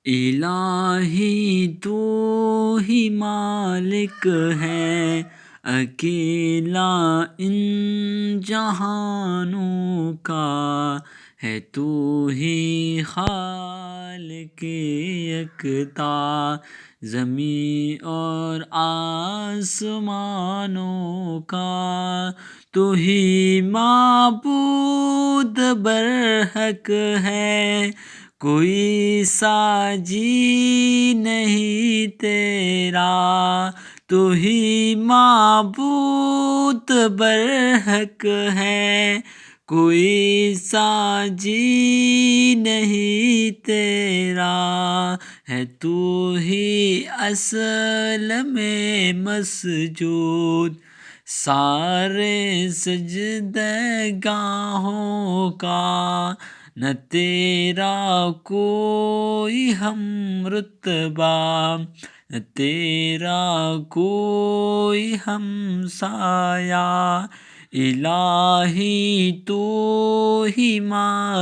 الہی تو ہی مالک ہے، اکیلا ان جہانوں کا ہے، تو ہی خالق یکتا زمین اور آسمانوں کا، تو ہی معبود برحق ہے، کوئی ساجی نہیں تیرا، تو ہی معبود برحق ہے، کوئی ساجی نہیں تیرا، ہے تو ہی اصل میں مسجود سارے سجدگاہوں کا، نہ تیرا کوئی ہم رتبہ، نہ تیرا کوئی ہم سایہ، الہی تو ہی مالک